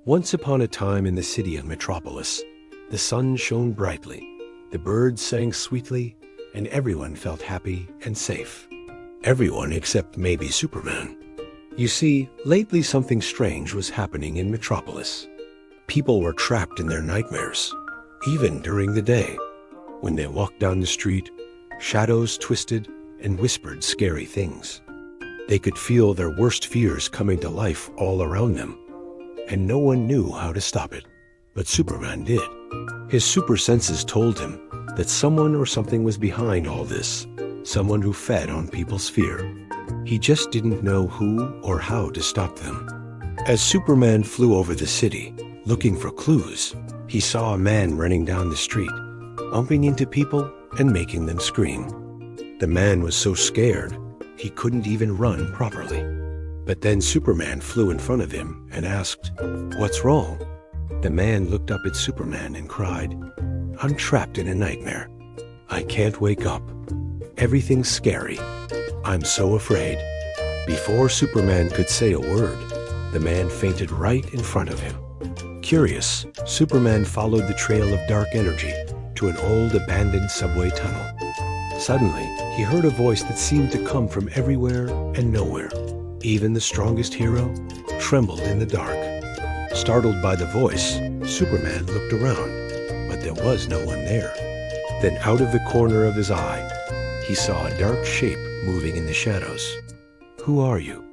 Once upon a time in the city of Metropolis, the sun shone brightly, the birds sang sweetly, and everyone felt happy and safe. Everyone except maybe Superman. You see, lately something strange was happening in Metropolis. People were trapped in their nightmares, even during the day. When they walked down the street, shadows twisted and whispered scary things. They could feel their worst fears coming to life all around them, and no one knew how to stop it. But Superman did. His super senses told him that someone or something was behind all this, someone who fed on people's fear. He just didn't know who or how to stop them. As Superman flew over the city, looking for clues, he saw a man running down the street, bumping into people and making them scream. The man was so scared, he couldn't even run properly. But then Superman flew in front of him and asked, "What's wrong?" The man looked up at Superman and cried, "I'm trapped in a nightmare. I can't wake up. Everything's scary. I'm so afraid." Before Superman could say a word, the man fainted right in front of him. Curious, Superman followed the trail of dark energy to an old abandoned subway tunnel. Suddenly, he heard a voice that seemed to come from everywhere and nowhere. Even the strongest hero trembled in the dark. Startled by the voice, Superman looked around, but there was no one there. Then out of the corner of his eye, he saw a dark shape moving in the shadows. "Who are you?"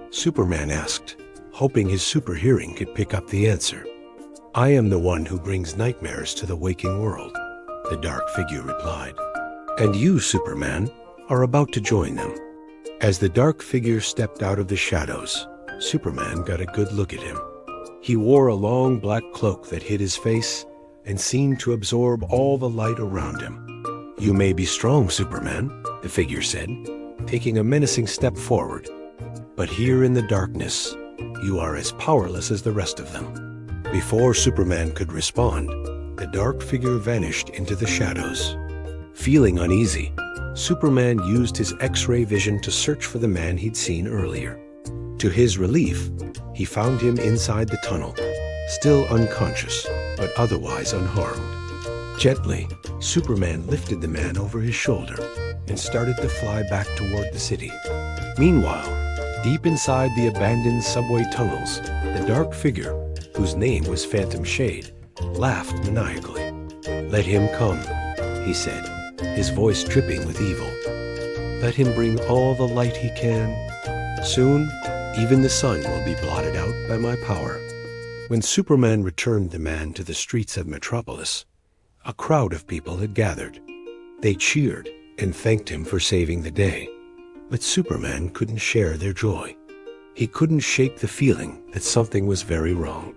Superman asked, hoping his super hearing could pick up the answer. "I am the one who brings nightmares to the waking world," the dark figure replied. "And you, Superman, are about to join them." As the dark figure stepped out of the shadows, Superman got a good look at him. He wore a long black cloak that hid his face and seemed to absorb all the light around him. "You may be strong, Superman," the figure said, taking a menacing step forward. "But here in the darkness, you are as powerless as the rest of them." Before Superman could respond, the dark figure vanished into the shadows. Feeling uneasy, Superman used his X-ray vision to search for the man he'd seen earlier. To his relief, he found him inside the tunnel, still unconscious, but otherwise unharmed. Gently, Superman lifted the man over his shoulder and started to fly back toward the city. Meanwhile, deep inside the abandoned subway tunnels, the dark figure, whose name was Phantom Shade, laughed maniacally. "Let him come," he said, his voice dripping with evil. "Let him bring all the light he can. Soon, even the sun will be blotted out by my power." When Superman returned the man to the streets of Metropolis, a crowd of people had gathered. They cheered and thanked him for saving the day. But Superman couldn't share their joy. He couldn't shake the feeling that something was very wrong.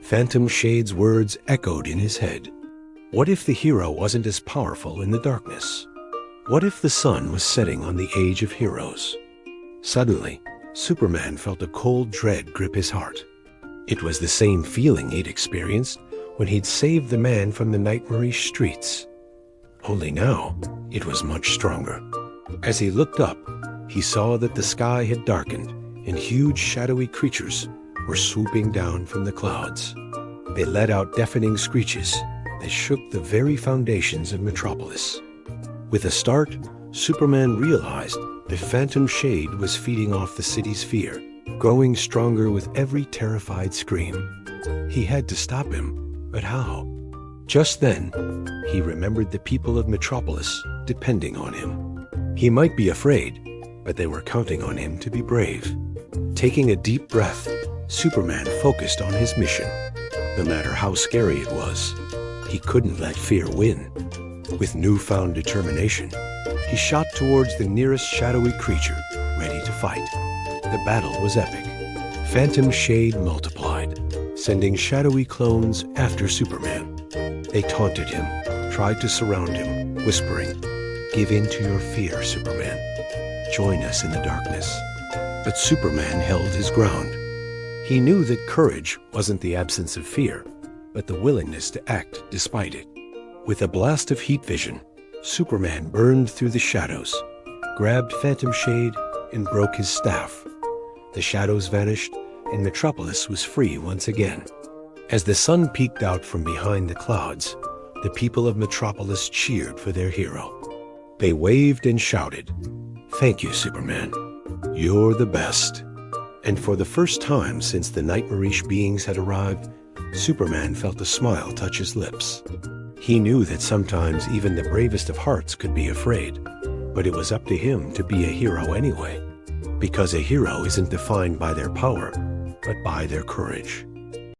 Phantom Shade's words echoed in his head. What if the hero wasn't as powerful in the darkness? What if the sun was setting on the age of heroes? Suddenly, Superman felt a cold dread grip his heart. It was the same feeling he'd experienced when he'd saved the man from the nightmarish streets. Only now, it was much stronger. As he looked up, he saw that the sky had darkened and huge shadowy creatures were swooping down from the clouds. They let out deafening screeches that shook the very foundations of Metropolis. With a start, Superman realized the Phantom Shade was feeding off the city's fear, growing stronger with every terrified scream. He had to stop him, but how? Just then, he remembered the people of Metropolis depending on him. He might be afraid, but they were counting on him to be brave. Taking a deep breath, Superman focused on his mission. No matter how scary it was, he couldn't let fear win. With newfound determination, he shot towards the nearest shadowy creature, ready to fight. The battle was epic. Phantom Shade multiplied, sending shadowy clones after Superman. They taunted him, tried to surround him, whispering, "Give in to your fear, Superman. Join us in the darkness." But Superman held his ground. He knew that courage wasn't the absence of fear, but the willingness to act despite it. With a blast of heat vision, Superman burned through the shadows, grabbed Phantom Shade, and broke his staff. The shadows vanished, and Metropolis was free once again. As the sun peeked out from behind the clouds, the people of Metropolis cheered for their hero. They waved and shouted, "Thank you, Superman. You're the best." And for the first time since the nightmarish beings had arrived, Superman felt a smile touch his lips. He knew that sometimes even the bravest of hearts could be afraid, but it was up to him to be a hero anyway, because a hero isn't defined by their power, but by their courage.